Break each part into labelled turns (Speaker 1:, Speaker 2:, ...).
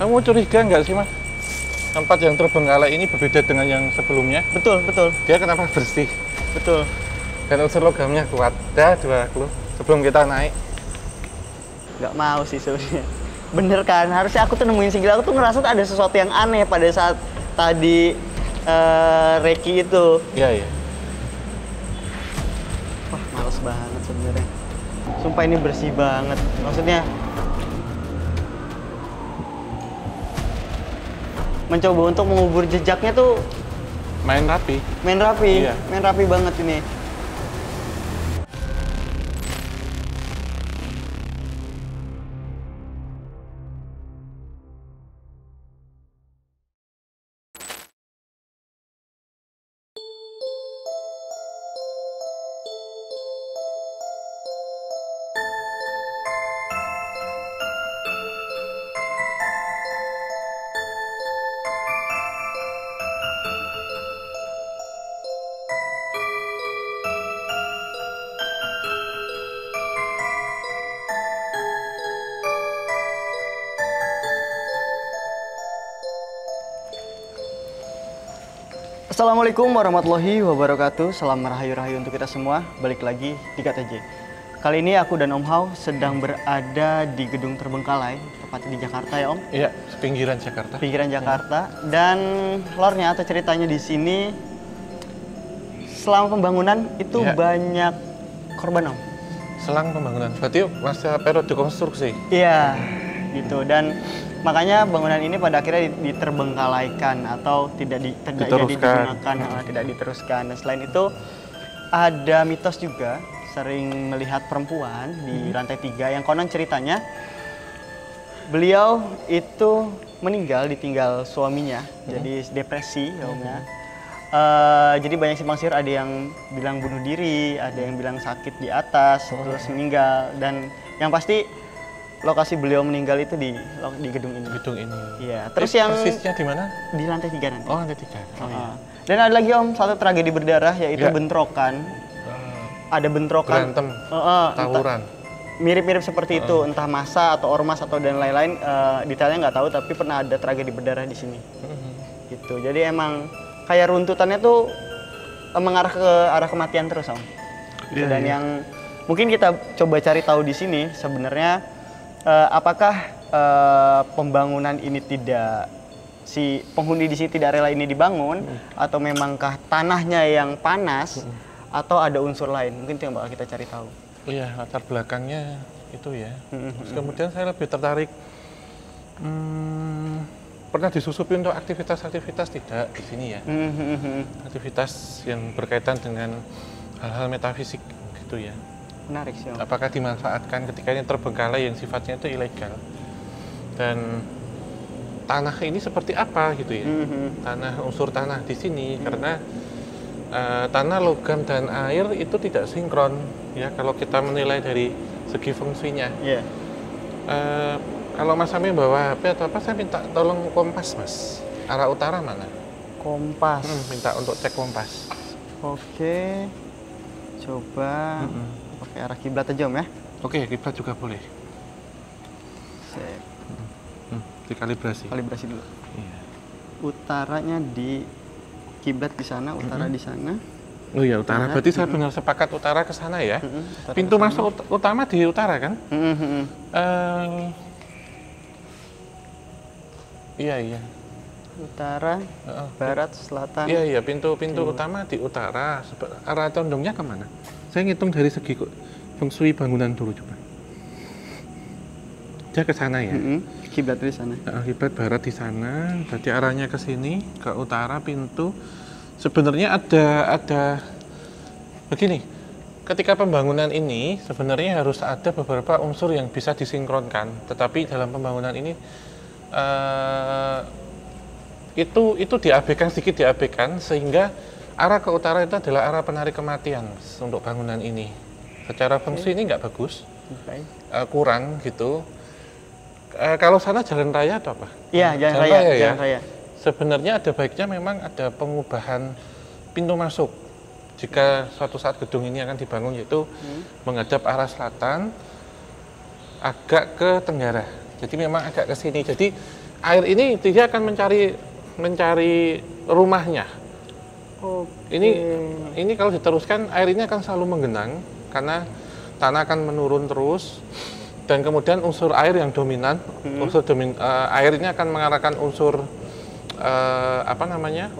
Speaker 1: Kamu curiga nggak sih, Mas? Tempat yang terbengkalai ini berbeda dengan yang sebelumnya.
Speaker 2: Betul, betul.
Speaker 1: Dia kenapa bersih?
Speaker 2: Betul.
Speaker 1: Dan unsur logamnya kuat. Dah, dua clue sebelum kita naik.
Speaker 2: Nggak mau sih sebenarnya. Bener kan? Harusnya aku tuh nemuin single, aku tuh ngerasa tuh ada sesuatu yang aneh pada saat tadi Reki itu.
Speaker 1: Iya, iya.
Speaker 2: Wah, males banget sebenarnya. Sumpah ini bersih banget. Maksudnya mencoba untuk mengubur jejaknya tuh
Speaker 1: Main rapi.
Speaker 2: main rapi,
Speaker 1: Iya.
Speaker 2: main rapi banget ini. Assalamualaikum warahmatullahi wabarakatuh. Salam rahayu-rahayu untuk kita semua. Balik lagi di KTJ. Kali ini aku dan Om Hao sedang berada di gedung terbengkalai, tepatnya di Jakarta ya Om.
Speaker 1: Iya, pinggiran Jakarta.
Speaker 2: Pinggiran Jakarta. Dan lore-nya atau ceritanya di sini, selama pembangunan itu
Speaker 1: Iya.
Speaker 2: banyak korban Om.
Speaker 1: Selang pembangunan. Berarti masa periode konstruksi.
Speaker 2: Iya, gitu. Dan makanya bangunan ini pada akhirnya diterbengkalaikan atau tidak jadi digunakan, tidak diteruskan. Dan selain itu ada mitos juga sering melihat perempuan di lantai 3 yang konon ceritanya beliau itu meninggal ditinggal suaminya, jadi depresi ya Om ya. Jadi banyak simpang siur, ada yang bilang bunuh diri, ada yang bilang sakit di atas terus meninggal, dan yang pasti lokasi beliau meninggal itu di gedung ini.
Speaker 1: Gedung ini.
Speaker 2: Iya. Terus yang
Speaker 1: persisnya di mana?
Speaker 2: di lantai 3 nanti.
Speaker 1: Oh, lantai 3. Oh, iya.
Speaker 2: Dan ada lagi Om, satu tragedi berdarah yaitu
Speaker 1: Ya.
Speaker 2: bentrokan. Ada bentrokan.
Speaker 1: Berantem,
Speaker 2: entah-
Speaker 1: tawuran.
Speaker 2: Mirip-mirip seperti itu, entah massa atau ormas atau dan lain-lain. Detailnya nggak tahu, tapi pernah ada tragedi berdarah di sini. Gitu. Jadi emang kayak runtutannya tuh mengarah ke arah kematian terus Om.
Speaker 1: Iya,
Speaker 2: Dan
Speaker 1: iya.
Speaker 2: yang mungkin kita coba cari tahu di sini sebenarnya apakah pembangunan ini si penghuni di sini tidak rela ini dibangun, atau memangkah tanahnya yang panas, atau ada unsur lain? Mungkin itu yang bakal kita cari tahu.
Speaker 1: Iya, latar belakangnya itu ya. Terus kemudian saya lebih tertarik, pernah disusupi untuk aktivitas-aktivitas tidak di sini ya? Aktivitas yang berkaitan dengan hal-hal metafisik gitu ya.
Speaker 2: Menarik sih Om.
Speaker 1: Apakah dimanfaatkan ketika ini terbengkalai yang sifatnya itu ilegal? Dan tanah ini seperti apa gitu ya? Tanah, unsur tanah di sini, karena tanah, logam, dan air itu tidak sinkron ya kalau kita menilai dari segi fungsinya.
Speaker 2: Iya.
Speaker 1: Kalau Mas Ami bawa HP atau apa, saya minta tolong kompas Mas. Arah utara mana?
Speaker 2: Kompas.
Speaker 1: Minta untuk cek kompas.
Speaker 2: Oke. Coba pakai arah kiblat aja Om ya.
Speaker 1: Oke, kiblat juga boleh.
Speaker 2: Sip.
Speaker 1: Dikalibrasi.
Speaker 2: Kalibrasi dulu.
Speaker 1: Iya.
Speaker 2: Utaranya di kiblat di sana, utara di sana.
Speaker 1: Oh iya, utara. Berarti saya benar sepakat utara ke sana ya.
Speaker 2: Utara
Speaker 1: Pintu
Speaker 2: ke sana.
Speaker 1: masuk utama di utara kan? Iya, iya.
Speaker 2: Utara, barat, selatan.
Speaker 1: Iya, iya. Pintu utama di utara. Arah condongnya kemana? Saya ngitung dari segi feng shui bangunan dulu coba. Dia ke sana ya.
Speaker 2: Kiblat di sana.
Speaker 1: Kiblat barat di sana. Berarti arahnya ke sini, ke utara pintu. Sebenarnya ada begini. Ketika pembangunan ini sebenarnya harus ada beberapa unsur yang bisa disinkronkan. Tetapi dalam pembangunan ini itu diabaikan, sedikit diabaikan, sehingga arah ke utara itu adalah arah penarik kematian untuk bangunan ini. Secara feng shui ini nggak bagus, kurang gitu. Kalau sana jalan raya atau apa?
Speaker 2: Iya, jalan raya,
Speaker 1: ya?
Speaker 2: jalan raya.
Speaker 1: Sebenarnya ada baiknya memang ada pengubahan pintu masuk. Jika suatu saat gedung ini akan dibangun, yaitu menghadap arah selatan, agak ke tenggara. Jadi memang agak ke sini. Jadi air ini dia akan mencari rumahnya. Ini kalau diteruskan air ini akan selalu menggenang karena tanah akan menurun terus, dan kemudian unsur air yang dominan, air ini akan mengarahkan unsur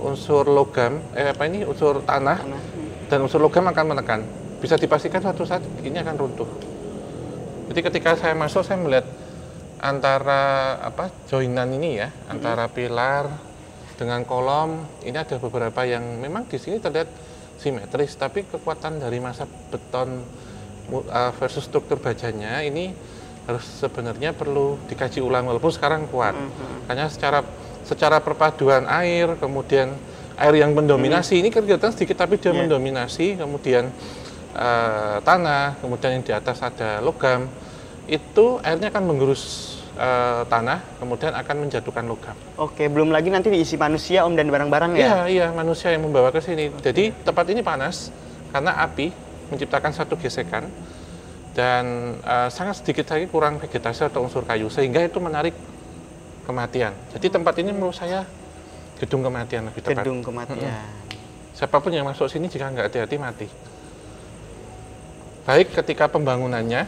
Speaker 1: unsur logam, unsur tanah, dan unsur logam akan menekan. Bisa dipastikan suatu saat ini akan runtuh. Jadi ketika saya masuk, saya melihat antara joinan ini ya, antara pilar dengan kolom, ini ada beberapa yang memang di sini terlihat simetris, tapi kekuatan dari massa beton versus struktur bajanya ini harus sebenarnya perlu dikaji ulang, walaupun sekarang kuat. Karena secara perpaduan air, kemudian air yang mendominasi, ini kelihatan sedikit tapi dia mendominasi, kemudian tanah, kemudian yang di atas ada logam, itu airnya akan menggerus tanah, kemudian akan menjatuhkan logam.
Speaker 2: Oke, belum lagi nanti diisi manusia Om dan barang-barang ya?
Speaker 1: Iya, manusia yang membawa ke sini. Jadi tempat ini panas karena api menciptakan satu gesekan, dan sangat sedikit lagi kurang vegetasi atau unsur kayu, sehingga itu menarik kematian. Jadi tempat ini menurut saya gedung kematian lebih tepat.
Speaker 2: Gedung kematian.
Speaker 1: Siapapun yang masuk sini jika nggak hati-hati mati. Baik ketika pembangunannya,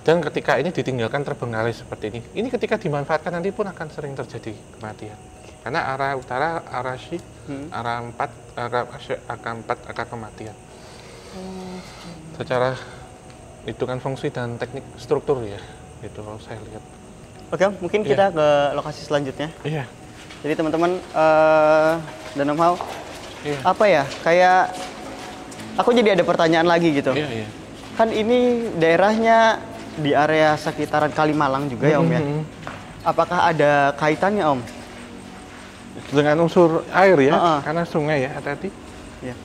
Speaker 1: dan ketika ini ditinggalkan terbengkalai seperti ini. Ini ketika dimanfaatkan nanti pun akan sering terjadi kematian. Karena arah utara, arah syik, arah 4 akan kematian. Secara hitungan fungsi dan teknik struktur ya, itu kalau saya lihat.
Speaker 2: Oke, mungkin kita ke lokasi selanjutnya.
Speaker 1: Iya.
Speaker 2: Jadi teman-teman dan Om Hao, apa ya? Kayak aku jadi ada pertanyaan lagi gitu.
Speaker 1: Iya.
Speaker 2: Kan ini daerahnya di area sekitaran Kalimalang juga ya Om ya. Apakah ada kaitannya Om?
Speaker 1: Dengan unsur air ya, karena sungai ya, hati-hati.
Speaker 2: Iya.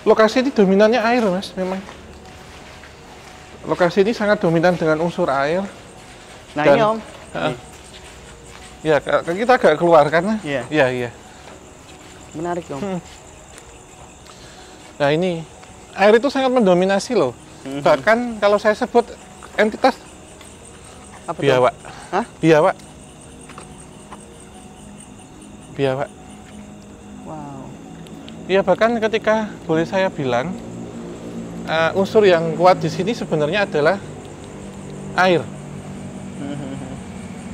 Speaker 1: Lokasi ini dominannya air Mas, memang. Lokasi ini sangat dominan dengan unsur air.
Speaker 2: Nah ini Om.
Speaker 1: Ya, kita agak keluar karena. Iya.
Speaker 2: Menarik Om.
Speaker 1: Nah ini, air itu sangat mendominasi loh. Bahkan kalau saya sebut entitas
Speaker 2: apa
Speaker 1: biawak.
Speaker 2: Hah?
Speaker 1: Biawak.
Speaker 2: Wow.
Speaker 1: Iya, bahkan ketika boleh saya bilang, unsur yang kuat di sini sebenarnya adalah air.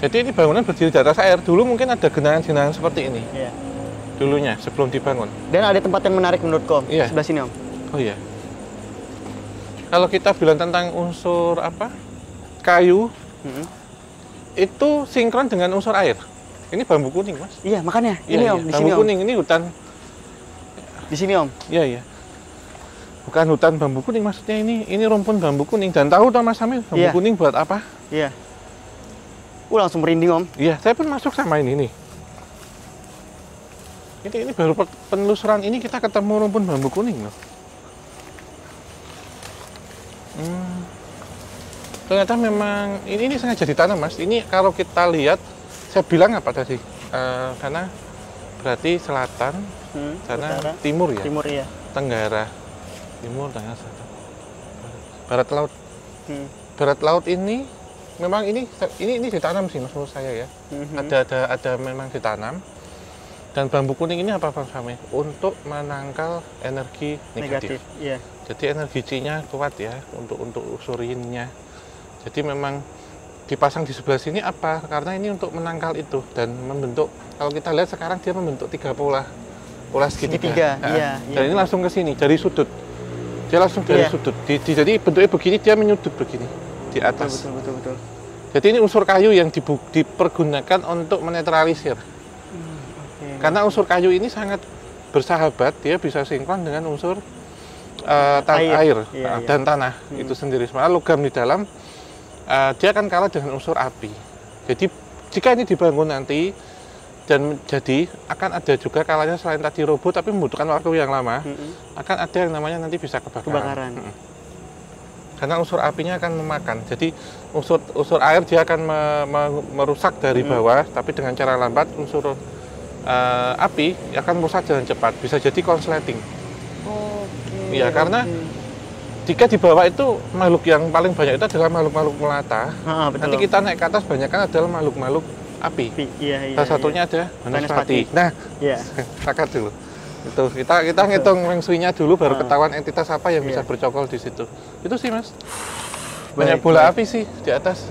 Speaker 1: Jadi ini bangunan berdiri di atas air. Dulu mungkin ada genangan-genangan seperti ini.
Speaker 2: Iya.
Speaker 1: Dulunya sebelum dibangun.
Speaker 2: Dan ada tempat yang menarik menurutku Om.
Speaker 1: Iya.
Speaker 2: Sebelah sini Om.
Speaker 1: Oh iya. Kalau kita bilang tentang unsur kayu, itu sinkron dengan unsur air. Ini bambu kuning Mas.
Speaker 2: Iya, makanya. Ini Om, di
Speaker 1: bambu
Speaker 2: sini Om.
Speaker 1: kuning, ini hutan.
Speaker 2: Di sini Om.
Speaker 1: Iya. Bukan hutan bambu kuning, maksudnya ini rumpun bambu kuning. Dan tahu toh Mas Samil, bambu kuning buat apa?
Speaker 2: Iya. Langsung merinding Om.
Speaker 1: Iya, saya pun masuk sama ini nih. Ini baru penelusuran ini kita ketemu rumpun bambu kuning loh. Ternyata memang ini sengaja ditanam Mas. Ini kalau kita lihat, saya bilang apa tadi? Karena berarti selatan, sana
Speaker 2: utara,
Speaker 1: timur ya.
Speaker 2: Timur ya.
Speaker 1: Tenggara, timur, tengah, selatan, barat laut. Barat laut ini memang ini ditanam sih menurut saya ya. Ada memang ditanam. Dan bambu kuning ini apa Pak Fahmi? Untuk menangkal energi negatif.
Speaker 2: Iya.
Speaker 1: Jadi energi C-nya kuat ya untuk unsur yin-nya. Jadi memang dipasang di sebelah sini apa? Karena ini untuk menangkal itu dan membentuk. Kalau kita lihat sekarang dia membentuk 3 pola segitiga.
Speaker 2: Iya.
Speaker 1: Dan ini langsung ke sini dari sudut. Dia langsung dari sudut. Jadi bentuknya begini, dia menyudut begini di atas.
Speaker 2: Betul.
Speaker 1: Jadi ini unsur kayu yang dipergunakan untuk menetralisir. Karena unsur kayu ini sangat bersahabat, dia bisa sinkron dengan unsur air dan tanah itu sendiri. Sebenarnya logam di dalam dia akan kalah dengan unsur api. Jadi jika ini dibangun nanti dan jadi akan ada juga kalanya selain tadi roboh tapi membutuhkan waktu yang lama, akan ada yang namanya nanti bisa kebakaran. Karena unsur apinya akan memakan. Jadi unsur air dia akan merusak dari bawah, tapi dengan cara lambat unsur api akan merusak dengan cepat, bisa jadi konsleting. Iya, karena jika di bawah itu makhluk yang paling banyak itu adalah makhluk-makhluk melata.
Speaker 2: Betul.
Speaker 1: Nanti kita naik ke atas banyak kan adalah makhluk-makhluk api.
Speaker 2: Iya.
Speaker 1: Salah satunya ada Banaspati. Nah,
Speaker 2: iya.
Speaker 1: Sepakat dulu. Itu kita ngitung feng shui-nya dulu baru ketahuan entitas apa yang bisa bercokol di situ. Itu sih, Mas. Banyak bola api sih di atas.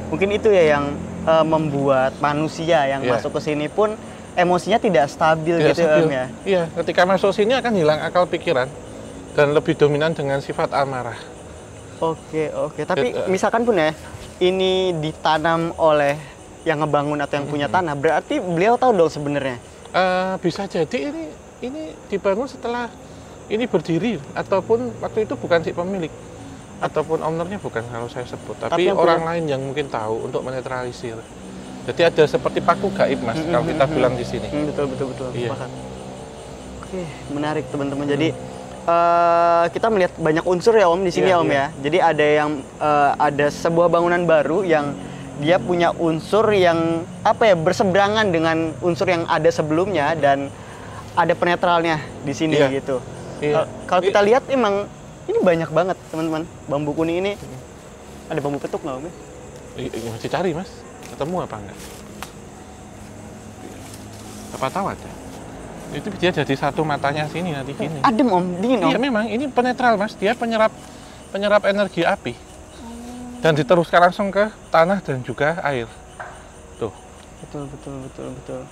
Speaker 2: Mungkin itu ya yang membuat manusia yang masuk ke sini pun emosinya tidak stabil gitu Om ya.
Speaker 1: Iya, ketika masuk sini akan hilang akal pikiran dan lebih dominan dengan sifat amarah.
Speaker 2: Oke. Tapi misalkan pun ya ini ditanam oleh yang ngebangun atau yang punya tanah, berarti beliau tahu dong sebenarnya.
Speaker 1: Bisa jadi ini dibangun setelah ini berdiri ataupun waktu itu bukan si pemilik. Ataupun ownernya bukan kalau saya sebut, tapi orang lain yang mungkin tahu untuk menetralisir. Jadi ada seperti paku gaib, Mas, kalau kita bilang di sini.
Speaker 2: Betul.
Speaker 1: Iya.
Speaker 2: Oke, menarik teman-teman. Jadi kita melihat banyak unsur ya Om di sini Om ya. Jadi ada yang ada sebuah bangunan baru yang dia punya unsur yang berseberangan dengan unsur yang ada sebelumnya dan ada penetralnya di sini gitu. Kalau kita lihat emang ini banyak banget teman-teman, bambu kuning ini. Ada bambu petuk nggak Om?
Speaker 1: Masih cari, Mas. Ketemu apa enggak? Apa tahu ada? Itu dia jadi satu matanya sini nanti gini.
Speaker 2: Adem Om, dingin Om.
Speaker 1: Iya memang, ini penetral Mas. Dia penyerap energi api. Dan diteruskan langsung ke tanah dan juga air. Tuh.
Speaker 2: Betul.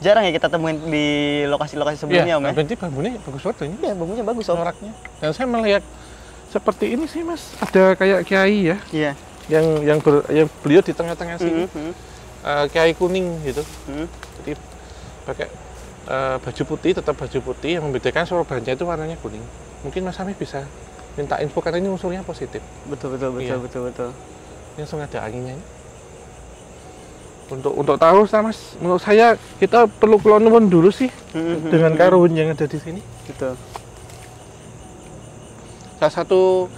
Speaker 2: Jarang ya kita temuin di lokasi-lokasi sebelumnya Om ya?
Speaker 1: Berarti bambunya bagus banget ini.
Speaker 2: Iya, bambunya bagus Om.
Speaker 1: Noraknya. Dan saya melihat seperti ini sih Mas. Ada kayak kiai ya.
Speaker 2: Iya.
Speaker 1: Yang beliau di tengah-tengah sini. Kiai kuning gitu. Jadi pakai baju putih, tetap baju putih. Yang membedakan sorbannya itu warnanya kuning. Mungkin Mas Ami bisa minta info karena ini unsurnya positif.
Speaker 2: Betul.
Speaker 1: Ini langsung ada anginnya ini. Untuk tahu Mas, menurut saya kita perlu kelonwon dulu sih dengan karun yang ada di sini.
Speaker 2: Betul.
Speaker 1: Salah satu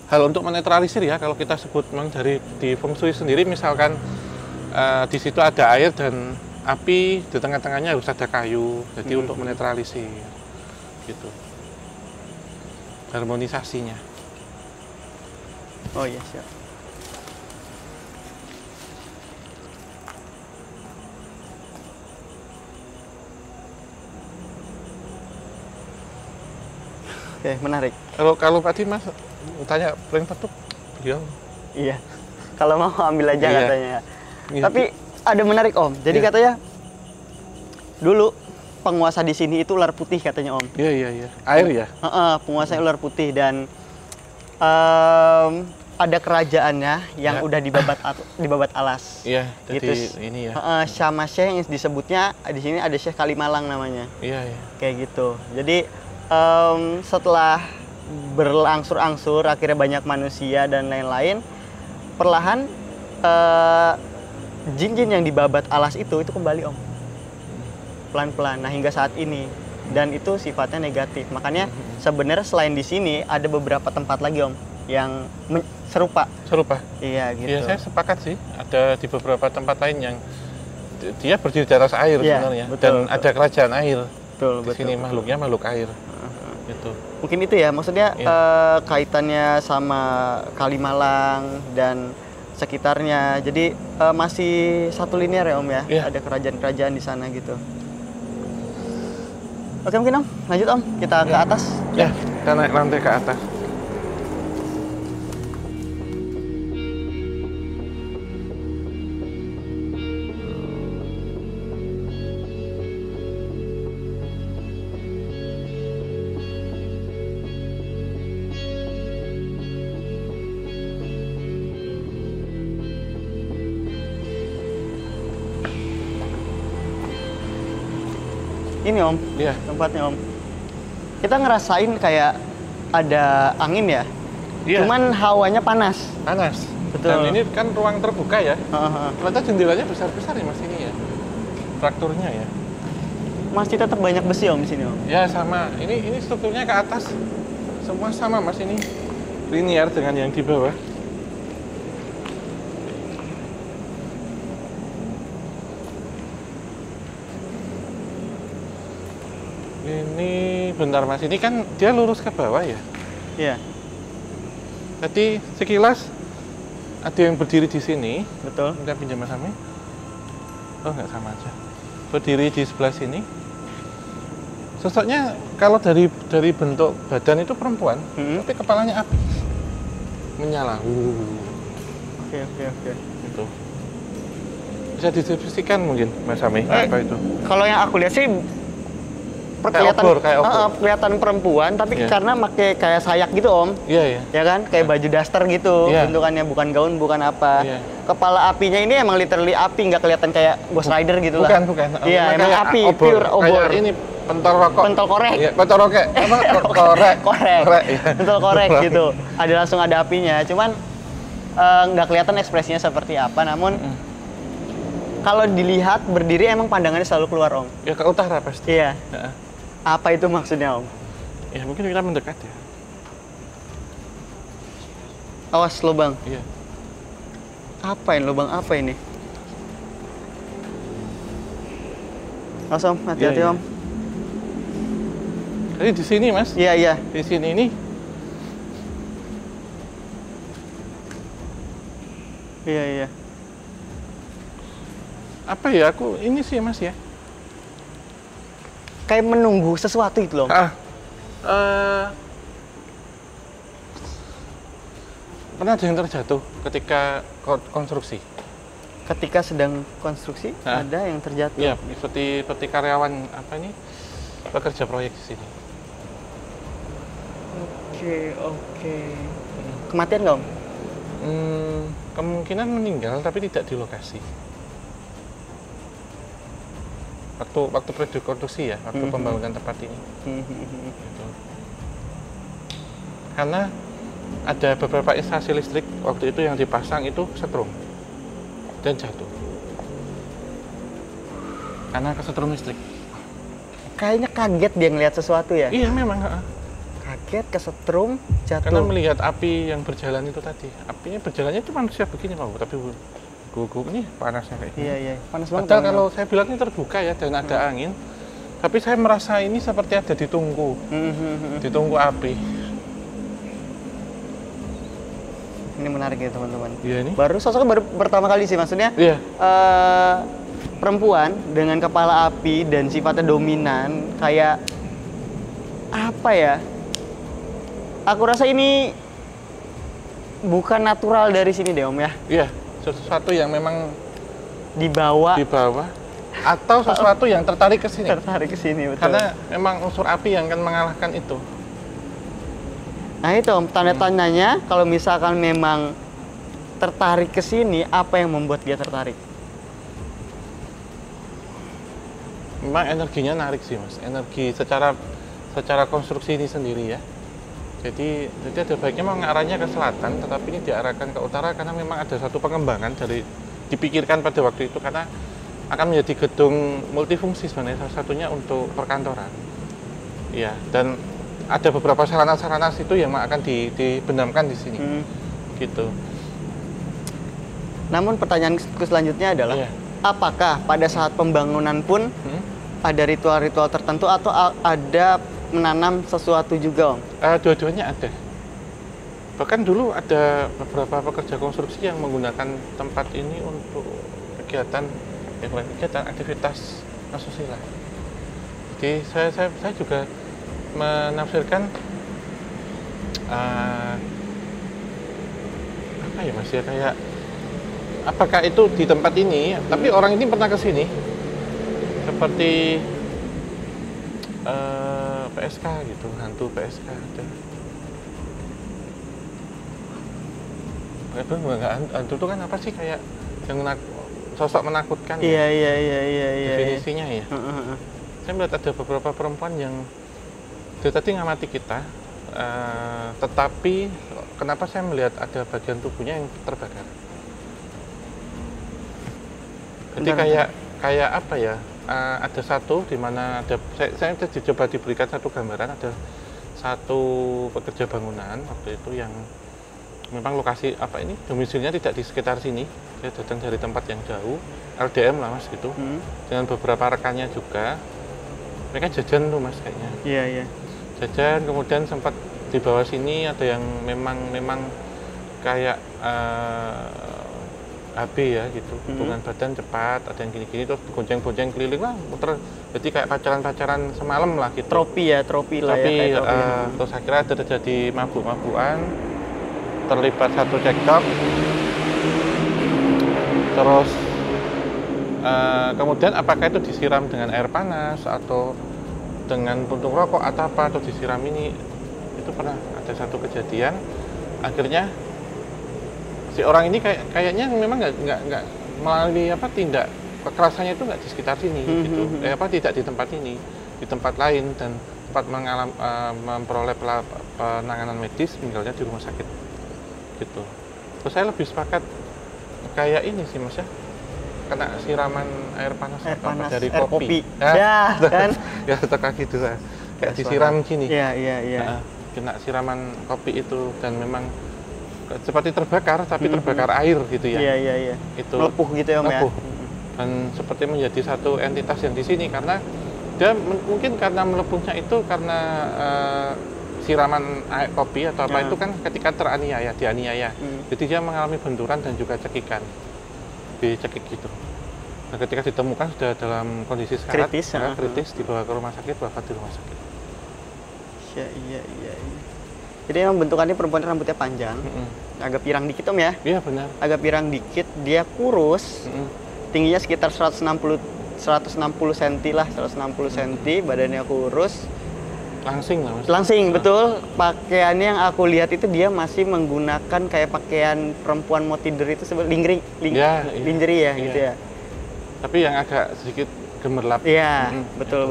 Speaker 1: hal untuk menetralisir ya, kalau kita sebut memang di feng shui sendiri, misalkan di situ ada air dan api, di tengah-tengahnya harus ada kayu, jadi untuk menetralisir, gitu. Harmonisasinya.
Speaker 2: Oh iya siap. Oke, menarik.
Speaker 1: Kalau tadi Mas tanya paling petuk, beliau.
Speaker 2: Iya. Kalau mau ambil aja katanya. Tapi ada menarik Om. Jadi katanya dulu penguasa di sini itu ular putih katanya Om.
Speaker 1: Iya. Air ya?
Speaker 2: Penguasa ular putih dan ada kerajaannya yang udah dibabat alas.
Speaker 1: Iya, jadi
Speaker 2: gitu.
Speaker 1: ini ya.
Speaker 2: Sama Syekh yang disebutnya di sini ada Syekh Kalimalang namanya.
Speaker 1: Iya.
Speaker 2: Kayak gitu. Jadi setelah berlangsur-angsur akhirnya banyak manusia dan lain-lain, perlahan jin-jin yang dibabat alas itu kembali Om. Pelan-pelan. Nah, hingga saat ini. Dan itu sifatnya negatif. Makanya sebenarnya selain di sini ada beberapa tempat lagi Om yang serupa. Iya gitu.
Speaker 1: Iya, saya sepakat sih. Ada di beberapa tempat lain yang dia berdiri di atas air sebenarnya. Dan ada kerajaan air. Di sini makhluknya makhluk air. Gitu.
Speaker 2: Mungkin itu ya, maksudnya kaitannya sama Kalimalang dan sekitarnya. Jadi masih satu linear ya Om ya. Ada kerajaan-kerajaan di sana gitu. Oke mungkin Om, lanjut Om, kita ke atas.
Speaker 1: Ya, kita naik lantai ke atas.
Speaker 2: Ini Om, tempatnya Om. Kita ngerasain kayak ada angin ya. Cuman hawanya panas. Betul.
Speaker 1: Dan ini kan ruang terbuka ya. Ternyata jendelanya besar-besar ya Mas ini ya. Frakturnya ya.
Speaker 2: Masih tetap banyak besi Om di sini Om.
Speaker 1: Ya sama. Ini strukturnya ke atas. Semua sama Mas ini. Linear dengan yang di bawah. Ini bentar mas, ini kan dia lurus ke bawah ya.
Speaker 2: Iya.
Speaker 1: Jadi sekilas ada yang berdiri di sini.
Speaker 2: Betul.
Speaker 1: Kita pinjam mas Ami. Oh nggak sama aja. Berdiri di sebelah sini. Sosoknya kalau dari bentuk badan itu perempuan, tapi kepalanya api, menyala.
Speaker 2: Oke.
Speaker 1: Itu bisa dideskripsikan mungkin Mas Ami apa itu?
Speaker 2: Kalau yang aku lihat sih
Speaker 1: kayak obor.
Speaker 2: Kelihatan perempuan, tapi karena pakai kayak sayak gitu Om.
Speaker 1: Iya.
Speaker 2: Ya kan, kayak baju daster gitu, bentukannya bukan gaun, bukan apa. Kepala apinya ini emang literally api, nggak kelihatan kayak Ghost Rider gitu lah.
Speaker 1: Bukan.
Speaker 2: Iya, emang api,
Speaker 1: obor.
Speaker 2: pure obor.
Speaker 1: Kayak ini pentol rokok.
Speaker 2: Pentol korek.
Speaker 1: Iya, pentol rokok. Apa? Korek.
Speaker 2: Pentol korek gitu. Ada langsung ada apinya. Cuman nggak kelihatan ekspresinya seperti apa, namun kalau dilihat berdiri emang pandangannya selalu keluar Om.
Speaker 1: Ya ke utara pasti.
Speaker 2: Iya. Apa itu maksudnya Om?
Speaker 1: Ya mungkin kita mendekat ya.
Speaker 2: Awas lubang.
Speaker 1: Iya.
Speaker 2: Apa ini lubang apa ini? Awas Om, hati-hati Om.
Speaker 1: Jadi di sini Mas.
Speaker 2: Iya.
Speaker 1: Di sini ini.
Speaker 2: Iya.
Speaker 1: Apa ya aku ini sih Mas ya?
Speaker 2: Kayak menunggu sesuatu itu loh.
Speaker 1: Pernah ada yang terjatuh ketika konstruksi?
Speaker 2: Ketika sedang konstruksi ada yang terjatuh.
Speaker 1: Iya, seperti karyawan apa ini pekerja proyek di sini.
Speaker 2: Oke. Kematian nggak Om?
Speaker 1: Kemungkinan meninggal tapi tidak di lokasi. Waktu prakonstruksi ya, waktu pembangunan tempat ini. Gitu. Karena ada beberapa instalasi listrik waktu itu yang dipasang itu setrum dan jatuh. Karena kesetrum listrik.
Speaker 2: Kayaknya kaget dia ngelihat sesuatu ya?
Speaker 1: Iya memang.
Speaker 2: Kaget, kesetrum, jatuh.
Speaker 1: Karena melihat api yang berjalan itu tadi. Apinya berjalannya itu manusia begini Pak, tapi guguk ini panasnya kayak gini.
Speaker 2: Iya, panas banget.
Speaker 1: Padahal kalau saya bilang ini terbuka ya dan ada angin, tapi saya merasa ini seperti ada ditunggu, ditunggu api.
Speaker 2: Ini menarik ya teman-teman.
Speaker 1: Iya ini.
Speaker 2: Sosoknya baru pertama kali sih maksudnya.
Speaker 1: Iya.
Speaker 2: Perempuan dengan kepala api dan sifatnya dominan, kayak apa ya? Aku rasa ini bukan natural dari sini deh Om ya.
Speaker 1: Iya. Sesuatu yang memang
Speaker 2: dibawa
Speaker 1: atau sesuatu yang tertarik ke sini.
Speaker 2: Betul.
Speaker 1: Karena memang unsur api yang akan mengalahkan itu.
Speaker 2: Nah itu Om, tanda-tandanya kalau misalkan memang tertarik ke sini, apa yang membuat dia tertarik?
Speaker 1: Memang energinya narik sih Mas. Energi secara konstruksi ini sendiri ya. Jadi ada baiknya memang arahnya ke selatan, tetapi ini diarahkan ke utara karena memang ada satu pengembangan dipikirkan pada waktu itu karena akan menjadi gedung multifungsi sebenarnya, salah satunya untuk perkantoran. Iya, dan ada beberapa sarana-sarana situ yang akan dibenamkan di sini. Gitu.
Speaker 2: Namun pertanyaanku selanjutnya adalah, apakah pada saat pembangunan pun ada ritual-ritual tertentu atau ada menanam sesuatu juga Om?
Speaker 1: Dua-duanya ada. Bahkan dulu ada beberapa pekerja konstruksi yang menggunakan tempat ini untuk kegiatan aktivitas asusila. Jadi saya juga menafsirkan apa ya Mas ya, kayak apakah itu di tempat ini tapi orang ini pernah ke sini seperti PSK gitu, hantu PSK ada. Hantu itu kan apa sih, kayak yang sosok menakutkan.
Speaker 2: Iya.
Speaker 1: Definisinya ya. Saya melihat ada beberapa perempuan yang dari tadi ngamati kita, tetapi kenapa saya melihat ada bagian tubuhnya yang terbakar. Jadi kayak apa ya? Ada satu di mana saya coba diberikan satu gambaran, ada satu pekerja bangunan waktu itu yang memang lokasi apa ini domisilinya tidak di sekitar sini, dia datang dari tempat yang jauh, LDM lah Mas gitu, dengan beberapa rekannya juga, mereka jajan tuh Mas kayaknya.
Speaker 2: Iya.
Speaker 1: jajan, kemudian sempat di bawah sini ada yang memang kayak HB ya gitu, hubungan badan cepat, ada yang gini-gini terus bonceng-bonceng keliling lah muter, jadi kayak pacaran-pacaran semalam lah gitu.
Speaker 2: Tropi lah ya. Kayak tropi.
Speaker 1: Terus akhirnya ada terjadi mabuk-mabukan, terlibat satu cekcok, terus kemudian apakah itu disiram dengan air panas atau dengan puntung rokok atau apa, atau disiram ini, itu pernah ada satu kejadian akhirnya si orang ini kayaknya memang nggak melalui tindak kekerasannya itu nggak di sekitar sini gitu, tidak di tempat ini, di tempat lain, dan tempat memperoleh penanganan medis meninggalnya di rumah sakit gitu. Terus saya lebih sepakat kayak ini sih Mas ya, kena siraman air panas dari
Speaker 2: air kopi. Ya kan
Speaker 1: ya kayak gitu saya kayak disiram gini.
Speaker 2: Iya.
Speaker 1: Kena siraman kopi itu, dan memang seperti terbakar tapi terbakar air gitu ya.
Speaker 2: Iya.
Speaker 1: Itu
Speaker 2: melepuh gitu ya Om ya.
Speaker 1: Dan seperti menjadi satu entitas yang di sini, karena dia mungkin karena melepuhnya itu karena siraman air kopi atau apa itu kan ketika dianiaya. Jadi dia mengalami benturan dan juga cekikan, dicekik gitu. Nah, ketika ditemukan sudah dalam kondisi sekarat, kritis, dibawa ke rumah sakit, wafat di rumah sakit.
Speaker 2: Iya. Jadi memang bentukannya perempuan rambutnya panjang, agak pirang dikit Om ya.
Speaker 1: Iya benar.
Speaker 2: Agak pirang dikit, dia kurus, tingginya sekitar 160 cm lah, 160 cm, badannya kurus.
Speaker 1: Langsing lah Mas.
Speaker 2: Langsing, betul. Pakaiannya yang aku lihat itu dia masih menggunakan kayak pakaian perempuan mau tidur itu seperti lingerie ya, gitu ya.
Speaker 1: Tapi yang agak sedikit gemerlap.
Speaker 2: Iya, betul.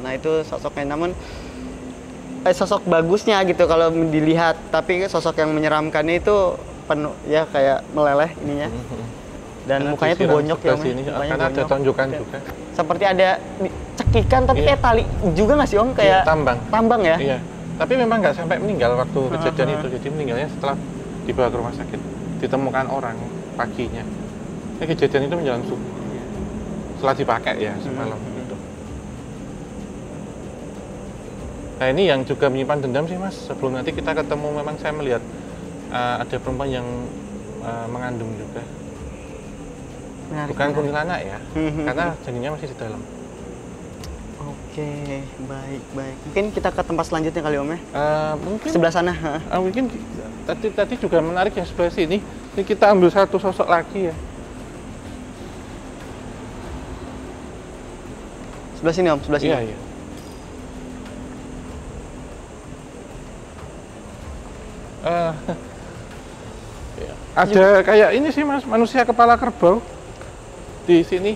Speaker 2: Nah itu sosoknya, namun sosok bagusnya gitu kalau dilihat, tapi sosok yang menyeramkannya itu penuh ya, kayak meleleh ininya. Dan mukanya tuh bonyok ya,
Speaker 1: karena ada tonjokan juga.
Speaker 2: Seperti ada cekikan, tapi kayak tali juga nggak sih Om? Kayak tambang ya?
Speaker 1: Iya. Tapi memang nggak sampai meninggal waktu kejadian itu. Jadi meninggalnya setelah dibawa ke rumah sakit, ditemukan orang paginya. Kejadian itu menjelang subuh. Setelah dipakai ya semalam gitu. Nah ini yang juga menyimpan dendam sih Mas. Sebelum nanti kita ketemu, memang saya melihat ada perempuan yang mengandung juga. Bukan kuntilanak ya, karena janinnya masih di dalam.
Speaker 2: Oke, baik. Mungkin kita ke tempat selanjutnya kali Om ya?
Speaker 1: Mungkin
Speaker 2: sebelah sana.
Speaker 1: Mungkin tadi juga menarik ya sebelah sini. Ini kita ambil satu sosok lagi ya.
Speaker 2: Sebelah sini Om, sebelah sini.
Speaker 1: Iya. Ada kayak ini sih Mas, manusia kepala kerbau di sini.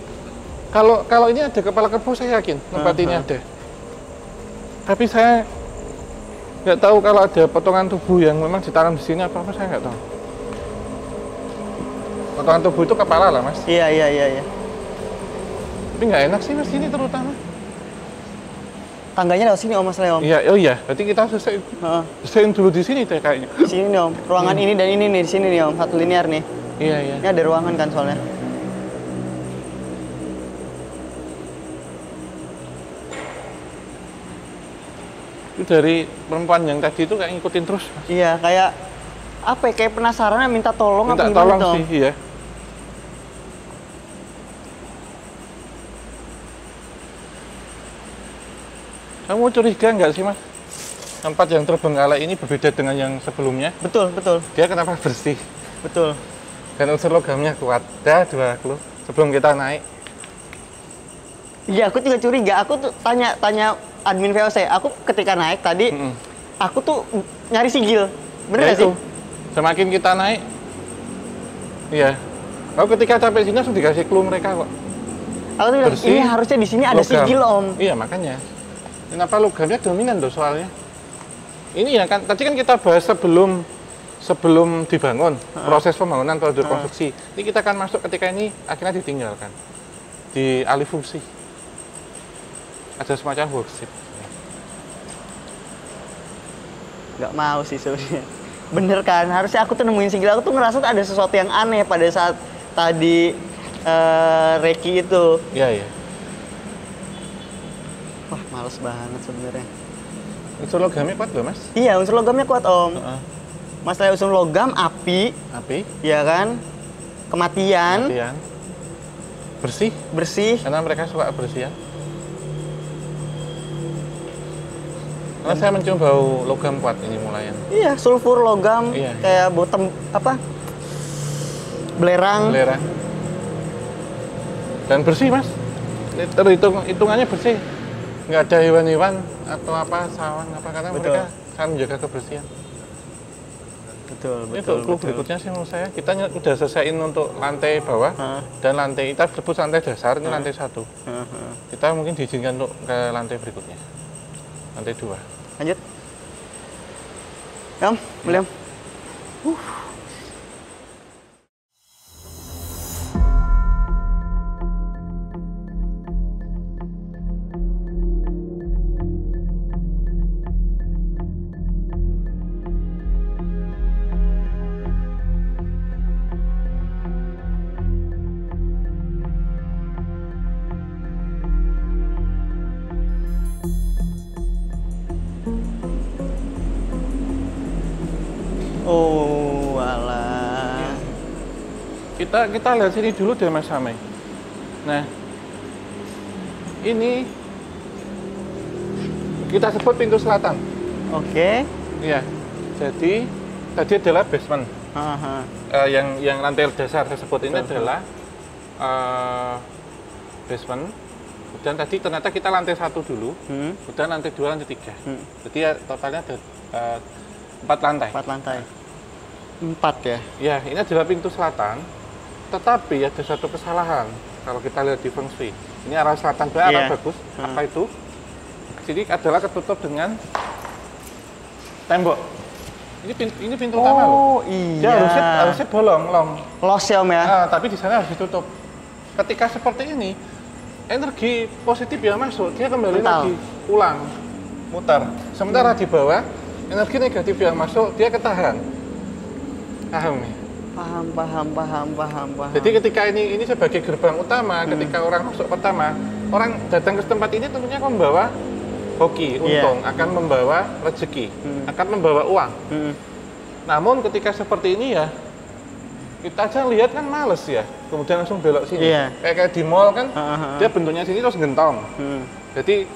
Speaker 1: Kalau ini ada kepala kerbau, saya yakin tempat ini ada. Tapi saya nggak tahu kalau ada potongan tubuh yang memang ditanam di sini apa saya nggak tahu. Potongan tubuh itu kepala lah Mas.
Speaker 2: Iya.
Speaker 1: Tapi nggak enak sih Mas ini terutama.
Speaker 2: Tangganya lewat sini Om, Mas Leom.
Speaker 1: Iya, berarti kita selesaiin dulu di sini deh kayaknya.
Speaker 2: Di sini nih Om, ruangan ini dan ini nih, di sini nih Om, satu linear nih.
Speaker 1: Iya.
Speaker 2: Ini ada ruangan kan soalnya.
Speaker 1: Itu dari perempuan yang tadi itu kayak ngikutin terus Mas.
Speaker 2: Iya, kayak apa ya, kayak penasaran minta tolong
Speaker 1: apa gimana tuh? Sih, iya. Kamu curiga nggak sih Mas? Tempat yang terbengkalai ini berbeda dengan yang sebelumnya?
Speaker 2: Betul.
Speaker 1: Dia kenapa bersih?
Speaker 2: Betul.
Speaker 1: Dan unsur logamnya kuat. Dah 2 clue sebelum kita naik.
Speaker 2: Iya, aku juga curiga. Aku tuh tanya admin VOC. Aku ketika naik tadi, aku tuh nyari sigil. Bener nggak sih?
Speaker 1: Semakin kita naik, iya. Aku ketika sampai sini langsung dikasih clue mereka kok.
Speaker 2: Aku tuh bilang, ini harusnya di sini ada sigil Om.
Speaker 1: Iya, makanya. Kenapa logamnya dominan tuh soalnya? Ini ya kan, tadi kan kita bahas sebelum dibangun, proses pembangunan prosedur konstruksi. Ini kita akan masuk ketika ini akhirnya ditinggalkan, dialih fungsi. Ada semacam worksheet.
Speaker 2: Nggak mau sih sebenarnya. Bener kan, harusnya aku tuh nemuin sigil. Aku tuh ngerasa tuh ada sesuatu yang aneh pada saat tadi Reiki itu.
Speaker 1: Iya.
Speaker 2: Wah, males banget sebenarnya.
Speaker 1: Unsur logamnya kuat loh, Mas?
Speaker 2: Iya, unsur logamnya kuat, Om. Masalah unsur logam, api, ya kan? Kematian. Bersih.
Speaker 1: Karena mereka suka bersihan. Karena saya mencium bau logam kuat ini mulayan.
Speaker 2: Iya, sulfur logam, kayak bottom apa? Belerang.
Speaker 1: Dan bersih, Mas. Hitungannya bersih. Nggak ada hewan-hewan atau apa, sawan apa, karena mereka akan menjaga kebersihan.
Speaker 2: Betul.
Speaker 1: Clue berikutnya sih menurut saya, kita udah selesaiin untuk lantai bawah dan lantai, kita sebut lantai dasar, ini lantai 1. Kita mungkin diizinkan untuk ke lantai berikutnya. Lantai 2.
Speaker 2: Lanjut. William. Oh, alah.
Speaker 1: Kita lihat sini dulu deh, Mas Samai. Nah, ini kita sebut pintu selatan.
Speaker 2: Oke.
Speaker 1: Iya. Jadi tadi adalah basement. Yang lantai dasar saya sebut ini adalah basement. Dan tadi ternyata kita lantai 1 dulu, kemudian lantai 2, lantai 3. Jadi ya, totalnya ada 4 lantai.
Speaker 2: 4 lantai. 4 ya?
Speaker 1: Ya, ini adalah pintu selatan. Tetapi ada satu kesalahan kalau kita lihat di Feng Shui. Ini arah selatan, arah bagus. Apa itu? Jadi adalah ketutup dengan tembok. Ini pintu utama loh.
Speaker 2: Oh iya.
Speaker 1: Dia harusnya bolong, long.
Speaker 2: Los ya, Om ya?
Speaker 1: Tapi di sana harus ditutup. Ketika seperti ini, energi positif yang masuk, dia kembali lagi pulang, mutar. Sementara di bawah, energi negatif yang masuk, dia ketahan. Paham nih?
Speaker 2: Paham.
Speaker 1: Jadi ketika ini sebagai gerbang utama, ketika orang masuk pertama, orang datang ke tempat ini tentunya akan membawa hoki, untung, akan membawa rezeki, akan membawa uang. Namun ketika seperti ini ya, kita aja lihat kan males ya, kemudian langsung belok sini. Kayak di mall kan, dia bentuknya sini terus gentong. Jadi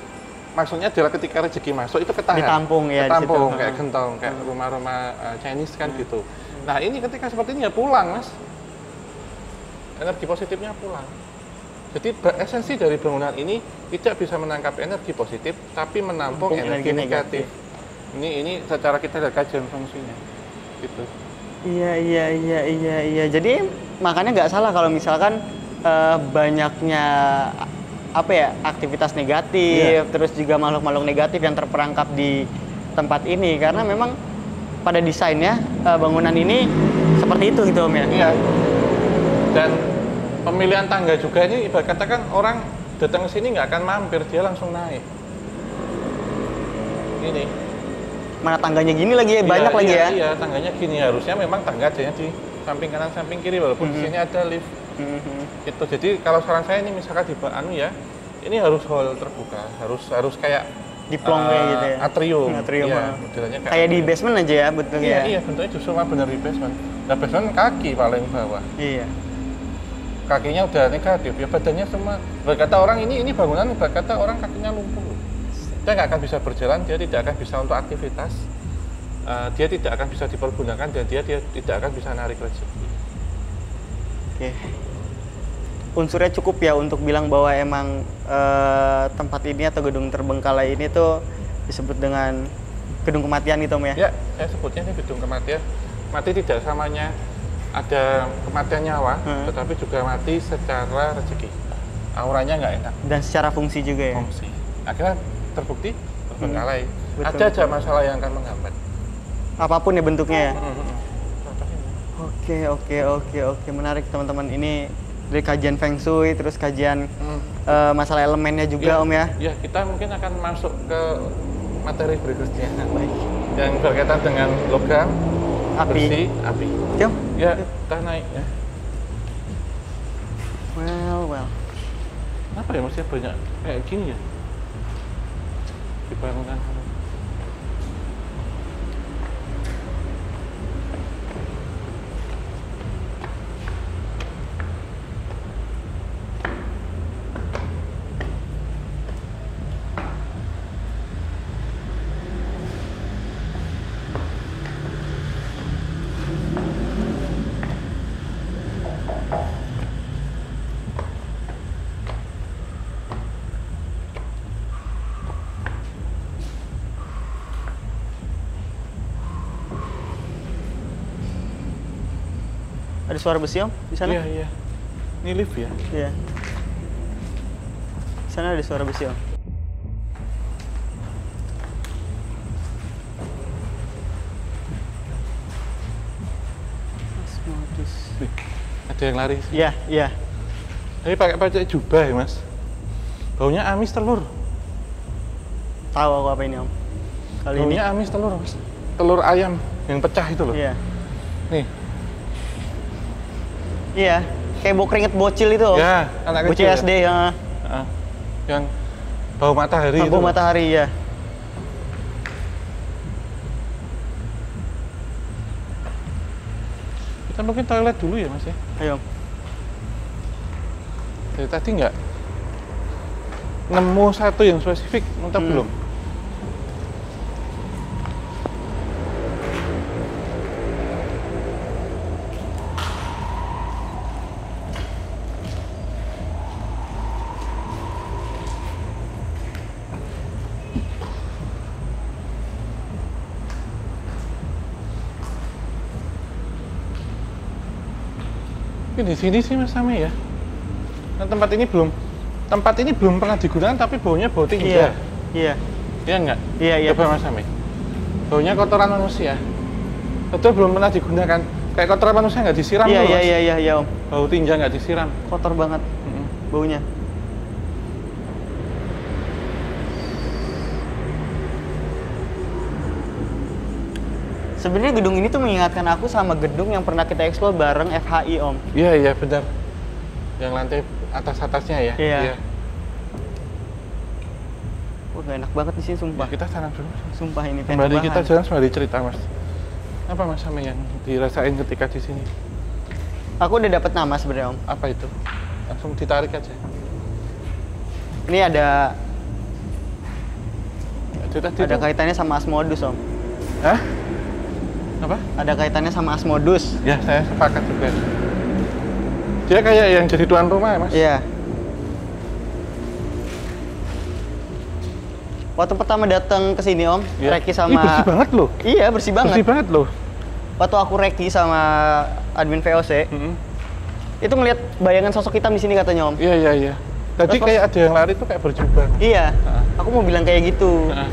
Speaker 1: maksudnya adalah ketika rezeki masuk itu ketahan.
Speaker 2: Ditampung ya.
Speaker 1: Ditampung, kayak gentong, kayak rumah-rumah Chinese kan gitu. Nah ini ketika seperti ini ya pulang, Mas. Energi positifnya pulang. Jadi esensi dari bangunan ini tidak bisa menangkap energi positif, tapi menampung energi negatif. Ini secara kita lihat kajian fungsinya, gitu.
Speaker 2: Iya. Jadi makanya nggak salah kalau misalkan banyaknya aktivitas negatif, terus juga makhluk-makhluk negatif yang terperangkap di tempat ini, karena memang pada desainnya bangunan ini seperti itu gitu, Om ya.
Speaker 1: Iya. Dan pemilihan tangga juga ini ibarat katakan orang datang ke sini nggak akan mampir, dia langsung naik. Ini.
Speaker 2: Mana tangganya gini lagi ya, banyak lagi ya?
Speaker 1: Iya, tangganya gini. Harusnya memang tangga adanya di samping kanan, samping kiri, walaupun di sini ada lift. Itu. Jadi kalau saran saya ini misalkan di ini harus hall terbuka, harus kayak
Speaker 2: diplong kayak gitu ya.
Speaker 1: Atrium.
Speaker 2: Ya,
Speaker 1: kayak
Speaker 2: di basement aja ya bentuknya.
Speaker 1: Iya, bentuknya justru mah benar di basement. Nah, basement kaki paling bawah.
Speaker 2: Iya.
Speaker 1: Kakinya udah negatif, ya badannya semua. Berkata orang ini bangunan, berkata orang kakinya lumpuh. Dia nggak akan bisa berjalan, dia tidak akan bisa untuk aktivitas, dia tidak akan bisa dipergunakan, dan dia tidak akan bisa narik rezeki.
Speaker 2: Oke. Unsurnya cukup ya untuk bilang bahwa emang tempat ini atau gedung terbengkalai ini tuh disebut dengan gedung kematian gitu, Om ya?
Speaker 1: Ya, saya sebutnya ini gedung kematian. Mati tidak samanya ada kematian nyawa, tetapi juga mati secara rezeki. Auranya nggak enak.
Speaker 2: Dan secara fungsi juga ya?
Speaker 1: Fungsi. Akhirnya terbukti terbengkalai. Ada aja masalah yang akan menghambat.
Speaker 2: Apapun ya bentuknya ya? Oke. Menarik teman-teman. Ini dari kajian Feng Shui, terus kajian masalah elemennya juga, Om ya?
Speaker 1: Ya, kita mungkin akan masuk ke materi berikutnya.
Speaker 2: Baik.
Speaker 1: Yang berkaitan dengan logam, bersih, api.
Speaker 2: Jom?
Speaker 1: Ya, kita naik ya.
Speaker 2: Well.
Speaker 1: Kenapa ya maksudnya banyak kayak gini ya? Di bangunan.
Speaker 2: Ada suara besi om di sana?
Speaker 1: Iya, iya. Ini lift ya?
Speaker 2: Iya. Di sana ada suara besi om. Asmodus.
Speaker 1: Wih, ada yang lari.
Speaker 2: Iya, iya.
Speaker 1: Tapi pakai jubah ya mas? Baunya amis telur.
Speaker 2: Tahu aku apa ini om. Kali ini.
Speaker 1: Baunya amis telur mas. Telur ayam yang pecah itu loh.
Speaker 2: Iya.
Speaker 1: Nih.
Speaker 2: Iya. Kayak bau keringet bocil itu om.
Speaker 1: Ya, anak
Speaker 2: bocil
Speaker 1: kecil
Speaker 2: SD
Speaker 1: ya?
Speaker 2: ya.
Speaker 1: Yang bau matahari itu.
Speaker 2: Bau matahari ya.
Speaker 1: Kita mungkin toilet dulu ya mas ya?
Speaker 2: Ayo.
Speaker 1: Dari tadi nggak nemu satu yang spesifik, entah belum. Tapi di sini sih mas Same ya. Nah, tempat ini belum pernah digunakan tapi baunya bau tinja.
Speaker 2: Iya. Iya.
Speaker 1: Iya enggak?
Speaker 2: Iya, iya.
Speaker 1: Coba mas Same. Baunya kotoran manusia. Betul belum pernah digunakan. Kayak kotoran manusia nggak disiram
Speaker 2: Iya,
Speaker 1: tuh,
Speaker 2: iya,
Speaker 1: Mas.
Speaker 2: iya, iya, iya om.
Speaker 1: Bau tinja nggak disiram.
Speaker 2: Kotor banget baunya. Sebenarnya gedung ini tuh mengingatkan aku sama gedung yang pernah kita eksplor bareng FHI om.
Speaker 1: Iya, iya benar. Yang lantai atas-atasnya ya.
Speaker 2: Iya. Wah gak enak banget di sini sumpah.
Speaker 1: Ya, kita sana dulu.
Speaker 2: Sumpah ini pengen
Speaker 1: Kembali
Speaker 2: rebahan.
Speaker 1: kita jalan sembari cerita mas. Apa mas Same yang dirasain ketika di sini?
Speaker 2: Aku udah dapet nama sebenarnya om.
Speaker 1: Apa itu? Langsung ditarik aja.
Speaker 2: Ini ada
Speaker 1: Tadi
Speaker 2: ada
Speaker 1: itu-
Speaker 2: kaitannya sama Asmodus om.
Speaker 1: Hah? Apa?
Speaker 2: Ada kaitannya sama Asmodus.
Speaker 1: Ya, saya sepakat juga. Dia kayak yang jadi tuan rumah ya, Mas?
Speaker 2: Iya. Waktu pertama datang ke sini om,
Speaker 1: Iya.
Speaker 2: Reki
Speaker 1: Ih,
Speaker 2: sama
Speaker 1: bersih banget loh.
Speaker 2: Iya bersih banget.
Speaker 1: Bersih banget loh.
Speaker 2: Waktu aku Reki sama admin VOC,
Speaker 1: Mm-mm.
Speaker 2: itu ngelihat bayangan sosok hitam di sini katanya om.
Speaker 1: Iya, iya, iya. Tadi
Speaker 2: Terus,
Speaker 1: kayak ada yang lari tuh kayak berjubah.
Speaker 2: Iya.
Speaker 1: Heeh.
Speaker 2: Aku mau bilang kayak gitu.
Speaker 1: Heeh.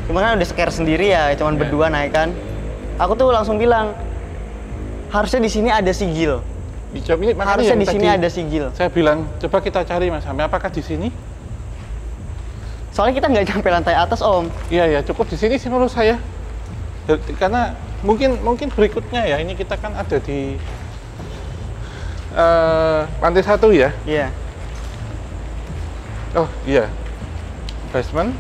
Speaker 2: Cuman kan udah scare sendiri ya, cuman
Speaker 1: Iya.
Speaker 2: berdua naik kan. Aku tuh langsung bilang, harusnya di sini ada sigil.
Speaker 1: Hijab ini makanya
Speaker 2: Harusnya
Speaker 1: yang
Speaker 2: di sini
Speaker 1: tadi
Speaker 2: ada sigil.
Speaker 1: Saya bilang, coba kita cari Mas Same, apakah di sini?
Speaker 2: Soalnya kita nggak sampai lantai atas om.
Speaker 1: Iya, ya cukup di sini sih menurut saya. Karena mungkin berikutnya ya, ini kita kan ada di lantai 1 ya.
Speaker 2: Iya.
Speaker 1: Oh iya, basement,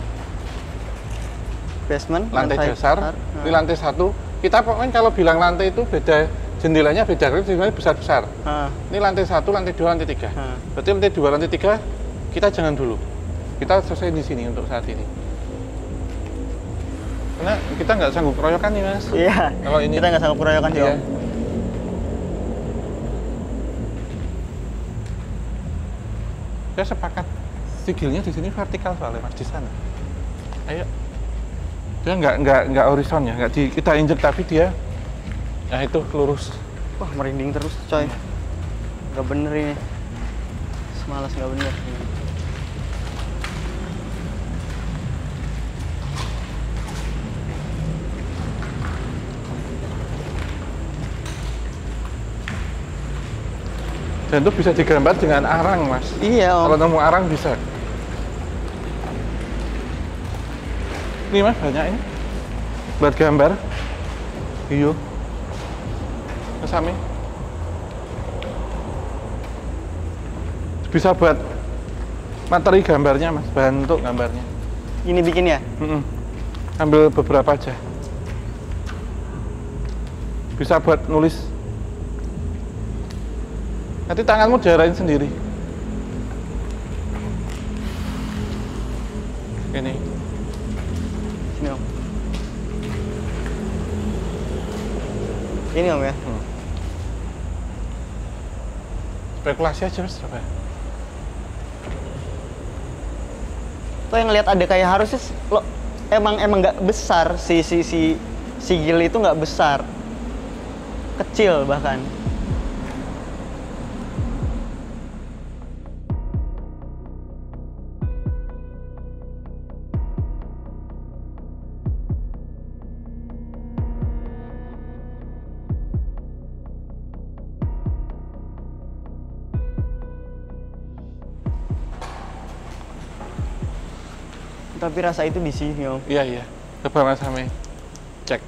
Speaker 2: Basement.
Speaker 1: lantai dasar, ini lantai 1. Kita pokoknya kalau bilang lantai itu beda, jendelanya beda, jendelanya besar-besar.
Speaker 2: Heeh.
Speaker 1: Ini lantai 1, lantai 2, lantai 3.
Speaker 2: Heeh.
Speaker 1: Berarti lantai 2, lantai 3 kita jangan dulu. Kita selesai di sini untuk saat ini. Karena kita nggak sanggup keroyokan nih Mas.
Speaker 2: Iya.
Speaker 1: Kalau ini
Speaker 2: Kita nggak sanggup keroyokan sih
Speaker 1: Iya.
Speaker 2: om.
Speaker 1: Saya sepakat. Sigilnya di sini vertikal soalnya Mas, di sana. Ayo. Dia nggak horizon ya, nggak kita injek tapi dia ya itu lurus.
Speaker 2: Wah merinding terus coy. Nggak bener ini. Semalas nggak bener.
Speaker 1: Dan itu bisa digambar dengan arang Mas.
Speaker 2: Iya om.
Speaker 1: Kalau nemu arang bisa. Ini Mas banyak ini. Buat gambar. Iya. Mas Same. Bisa buat materi gambarnya Mas, bahan untuk gambarnya.
Speaker 2: Ini bikin ya?
Speaker 1: Mm-mm. Ambil beberapa aja. Bisa buat nulis. Nanti tanganmu diarahin sendiri. Ini.
Speaker 2: Sini om. Ini om ya.
Speaker 1: Spekulasi aja Mas, coba.
Speaker 2: Tuh yang lihat ada kayak harusnya lo emang nggak besar si sigil itu nggak besar, kecil bahkan. Tapi rasa itu di sini Om.
Speaker 1: Iya iya. Coba Mas Ame cek.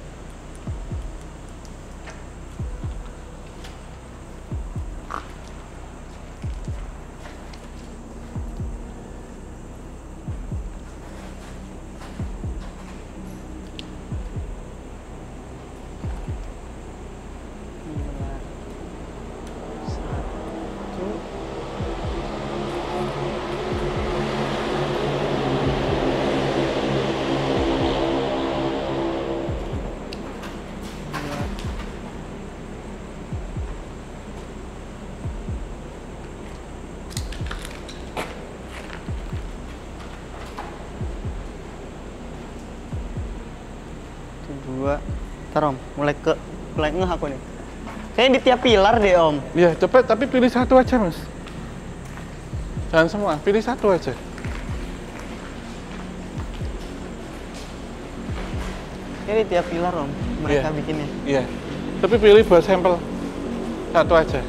Speaker 2: Dua, ntar Om, mulai ngeh aku nih. Kayaknya di tiap pilar deh Om.
Speaker 1: Iya, coba tapi pilih satu aja Mas. Jangan semua, pilih satu aja.
Speaker 2: Kayaknya di tiap pilar Om, mereka bikinnya.
Speaker 1: Iya, tapi pilih buat sampel satu aja.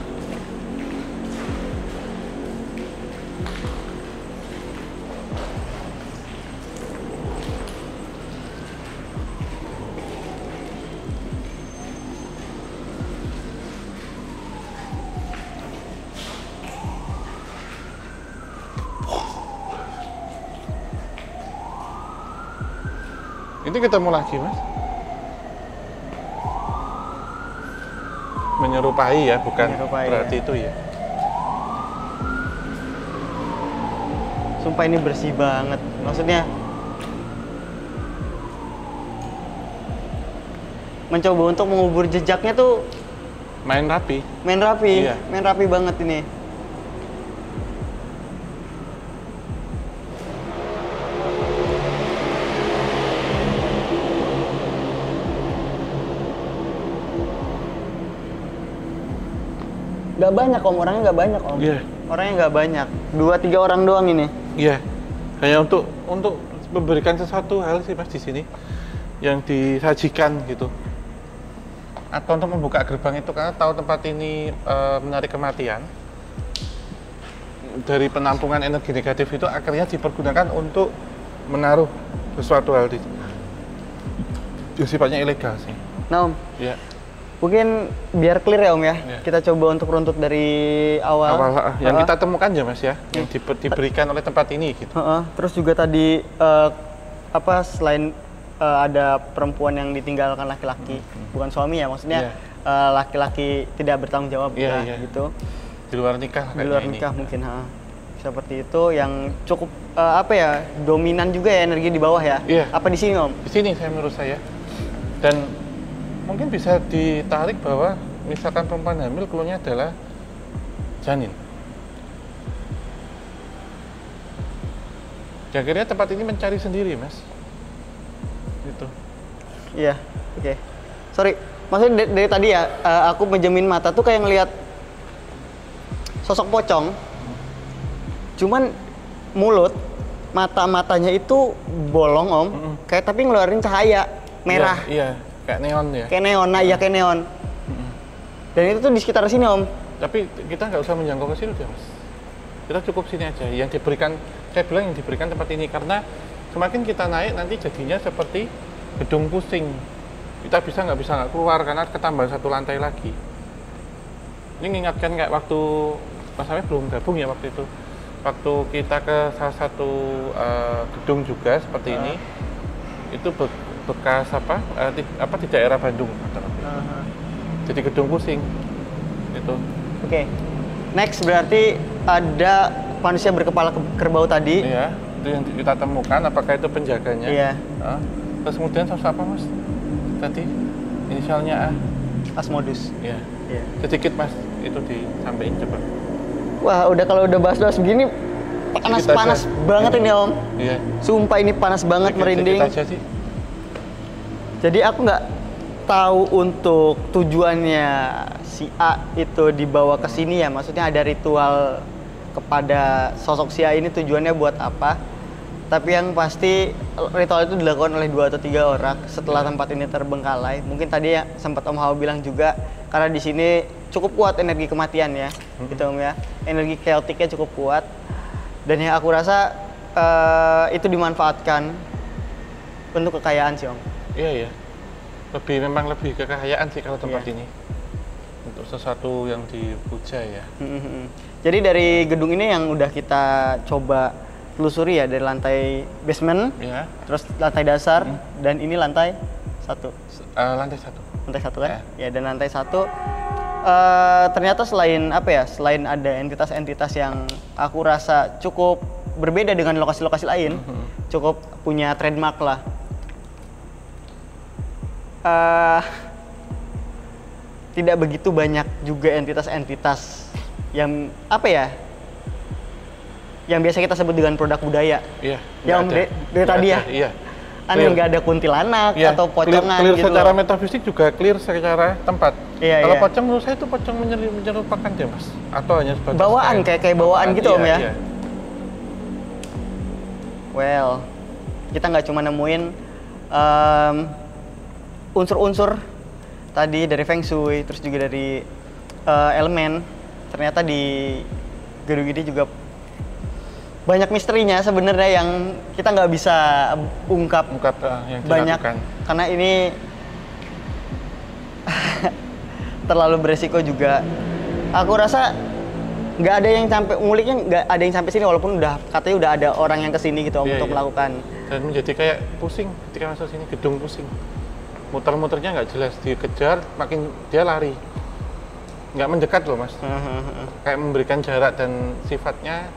Speaker 1: Ini ketemu lagi Mas. Menyerupai ya, bukan
Speaker 2: Menyerupai,
Speaker 1: berarti
Speaker 2: ya.
Speaker 1: itu ya.
Speaker 2: Sumpah ini bersih banget. Maksudnya mencoba untuk mengubur jejaknya tuh
Speaker 1: Main rapi.
Speaker 2: main rapi,
Speaker 1: Iya.
Speaker 2: main rapi banget ini. Gak banyak Om, orangnya gak banyak Om.
Speaker 1: Iya.
Speaker 2: Orangnya gak banyak, 2-3 orang doang ini.
Speaker 1: Iya. Hanya untuk memberikan sesuatu hal sih Mas di sini yang disajikan gitu. Atau untuk membuka gerbang itu karena tahu tempat ini menarik kematian. Dari penampungan energi negatif itu akhirnya dipergunakan untuk menaruh sesuatu hal di yang sifatnya ilegal sih.
Speaker 2: Nah Om,
Speaker 1: Iya.
Speaker 2: mungkin biar clear ya Om ya,
Speaker 1: Iya.
Speaker 2: kita coba untuk runtut dari awal.
Speaker 1: Yang kita temukan ya Mas ya, yang diberikan oleh tempat ini gitu.
Speaker 2: Terus juga tadi selain ada perempuan yang ditinggalkan laki-laki, bukan suami ya, maksudnya laki-laki tidak bertanggung jawab gitu.
Speaker 1: Di luar nikah
Speaker 2: Di luar nikah mungkin, seperti itu yang cukup dominan juga ya energi di bawah ya.
Speaker 1: Iya.
Speaker 2: Apa di sini Om?
Speaker 1: Di sini menurut saya. Dan mungkin bisa ditarik bahwa misalkan perempuan hamil keluarnya adalah janin. Akhirnya tempat ini mencari sendiri Mas. Gitu.
Speaker 2: Iya, oke. Sorry, maksudnya dari tadi ya, aku menjamin mata tuh kayak ngelihat sosok pocong. Cuman mulut, mata-matanya itu bolong Om, kayak tapi ngeluarin cahaya merah.
Speaker 1: Iya, kayak neon ya.
Speaker 2: Kayak neon, iya kayak neon. Dan itu tuh di sekitar sini Om.
Speaker 1: Tapi kita nggak usah menjangkau ke sini deh Mas. Kita cukup sini aja. Yang diberikan, saya bilang yang diberikan tempat ini karena semakin kita naik nanti jadinya seperti gedung pusing. Kita nggak bisa keluar karena ketambahan satu lantai lagi. Ini mengingatkan kayak waktu Mas Ame belum gabung ya waktu itu. Waktu kita ke salah satu gedung juga seperti ini, itu bekas di daerah Bandung. Jadi gedung pusing itu.
Speaker 2: Oke. Next berarti ada manusia berkepala kerbau tadi.
Speaker 1: Iya, itu yang kita temukan. Apakah itu penjaganya?
Speaker 2: Iya.
Speaker 1: Terus kemudian sosok apa Mas? Tadi inisialnya A.
Speaker 2: Asmodus.
Speaker 1: Iya.
Speaker 2: Iya.
Speaker 1: Sedikit Mas, itu disampaikan coba.
Speaker 2: Wah, kalau udah bahas-bahas begini panas banget ini Om.
Speaker 1: Iya.
Speaker 2: Sumpah ini panas banget, merinding.
Speaker 1: Sedikit aja sih.
Speaker 2: Jadi aku nggak tahu untuk tujuannya si A itu dibawa ke sini ya. Maksudnya ada ritual kepada sosok si A ini tujuannya buat apa. Tapi yang pasti ritual itu dilakukan oleh 2 atau 3 orang setelah tempat ini terbengkalai. Mungkin tadi ya sempat Om Hawa bilang juga karena di sini cukup kuat energi kematian ya, gitu Om ya. Energi chaoticnya cukup kuat. Dan yang aku rasa itu dimanfaatkan untuk kekayaan sih Om.
Speaker 1: Iya. Memang lebih kekayaan sih kalau tempat
Speaker 2: Iya.
Speaker 1: ini. Untuk sesuatu yang dipuja ya.
Speaker 2: Jadi dari gedung ini yang udah kita coba telusuri ya, dari lantai basement,
Speaker 1: Ya.
Speaker 2: terus lantai dasar, dan ini lantai 1.
Speaker 1: Lantai 1.
Speaker 2: Lantai 1 kan? Ya, dan lantai 1 ternyata selain selain ada entitas-entitas yang aku rasa cukup berbeda dengan lokasi-lokasi lain, cukup punya trademark lah. Tidak begitu banyak juga entitas-entitas yang yang biasa kita sebut dengan produk budaya.
Speaker 1: Iya.
Speaker 2: Yang dari tadi ya.
Speaker 1: Iya.
Speaker 2: Aneh nggak ada kuntilanak atau pocongan
Speaker 1: clear
Speaker 2: gitu
Speaker 1: secara
Speaker 2: loh.
Speaker 1: metafisik juga clear secara tempat.
Speaker 2: Iya,
Speaker 1: Kalau
Speaker 2: iya.
Speaker 1: pocong menurut saya itu pocong menyerupakan deh Mas. Atau hanya sebatas
Speaker 2: Bawaan, kayak bawaan gitu Om ya.
Speaker 1: Iya.
Speaker 2: Well, kita nggak cuma nemuin unsur-unsur tadi dari Feng Shui, terus juga dari elemen. Ternyata di gedung ini juga banyak misterinya sebenarnya yang kita nggak bisa ungkap
Speaker 1: yang
Speaker 2: banyak
Speaker 1: dilakukan.
Speaker 2: karena ini terlalu beresiko juga. Aku rasa nggak ada yang sampai nguliknya, nggak ada yang sampai sini walaupun katanya udah ada orang yang kesini gitu Om,
Speaker 1: Iya,
Speaker 2: untuk
Speaker 1: iya.
Speaker 2: melakukan.
Speaker 1: Dan menjadi kayak pusing ketika masuk sini, gedung pusing. Muter-muternya nggak jelas, dikejar makin dia lari. Nggak mendekat loh Mas. Kayak memberikan jarak dan sifatnya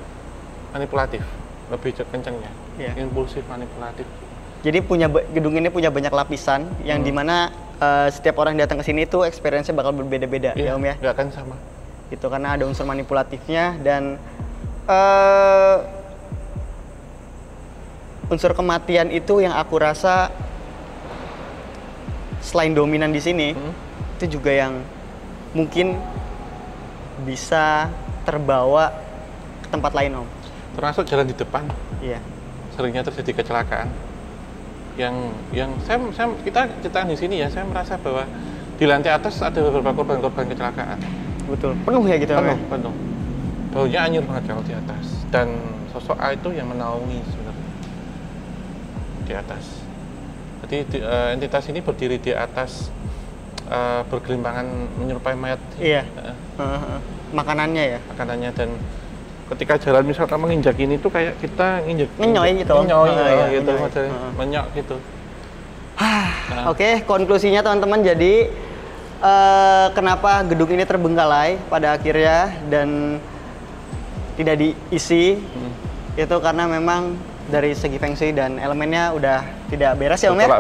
Speaker 1: manipulatif, lebih kencengnya.
Speaker 2: Iya.
Speaker 1: Impulsif, manipulatif.
Speaker 2: Jadi gedung ini punya banyak lapisan yang dimana setiap orang yang datang ke sini itu experience-nya bakal berbeda-beda ya Om ya.
Speaker 1: Nggak akan sama.
Speaker 2: Itu karena ada unsur manipulatifnya dan unsur kematian itu yang aku rasa selain dominan di sini, itu juga yang mungkin bisa terbawa ke tempat lain Om.
Speaker 1: Termasuk jalan di depan,
Speaker 2: Iya.
Speaker 1: seringnya terjadi kecelakaan. Yang kita di sini ya, saya merasa bahwa di lantai atas ada beberapa korban-korban kecelakaan.
Speaker 2: Betul. Penuh ya gitu Om ya?
Speaker 1: Penuh. Baunya anyir banget kalau di atas. Dan sosok A itu yang menaungi sebenarnya di atas. Jadi entitas ini berdiri di atas, bergelimpangan menyerupai mayat.
Speaker 2: Iya. Makanannya ya?
Speaker 1: Makanannya, dan ketika jalan misalkan menginjak ini tuh kayak kita
Speaker 2: Ngenyoy gitu.
Speaker 1: Ngenyoy,
Speaker 2: Iya,
Speaker 1: gitu,
Speaker 2: ngenyoy.
Speaker 1: modelnya. Menyok gitu.
Speaker 2: Oke, konklusinya teman-teman, jadi kenapa gedung ini terbengkalai pada akhirnya dan tidak diisi, itu karena memang dari segi Feng Shui dan elemennya udah tidak beres ya Om ya?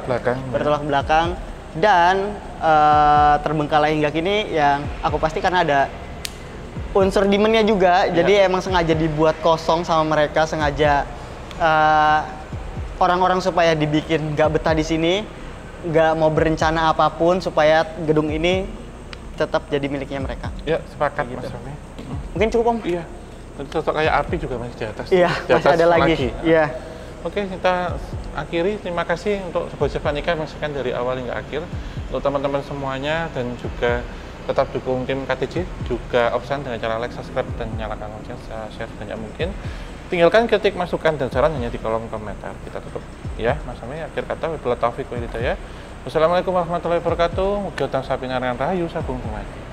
Speaker 2: Bertolak belakang. Dan terbengkalai hingga kini yang aku pasti karena ada unsur demon-nya juga, jadi emang sengaja dibuat kosong sama mereka, sengaja orang-orang supaya dibikin nggak betah di sini, nggak mau berencana apapun supaya gedung ini tetap jadi miliknya mereka.
Speaker 1: Ya, sepakat
Speaker 2: Gitu.
Speaker 1: Mas Romi.
Speaker 2: Mungkin cukup Om?
Speaker 1: Iya. Dan sosok kayak api juga masih di atas.
Speaker 2: Iya,
Speaker 1: Di
Speaker 2: masih
Speaker 1: atas
Speaker 2: ada lagi. Iya.
Speaker 1: Oke, kita akhiri. Terima kasih untuk Sobat Javanica yang menyaksikan dari awal hingga akhir. Untuk teman-teman semuanya dan juga tetap dukung tim KTJ, juga Opsan dengan cara like, subscribe, dan nyalakan lonceng, share sebanyak mungkin. Tinggalkan kritik, masukan, dan saran hanya di kolom komentar. Kita tutup ya, Mas Ami. Akhir kata, wabillahi taufiq wal hidayah. Wassalamualaikum warahmatullahi wabarakatuh. Mugi utang sapi narangan rahayu sabung kumati.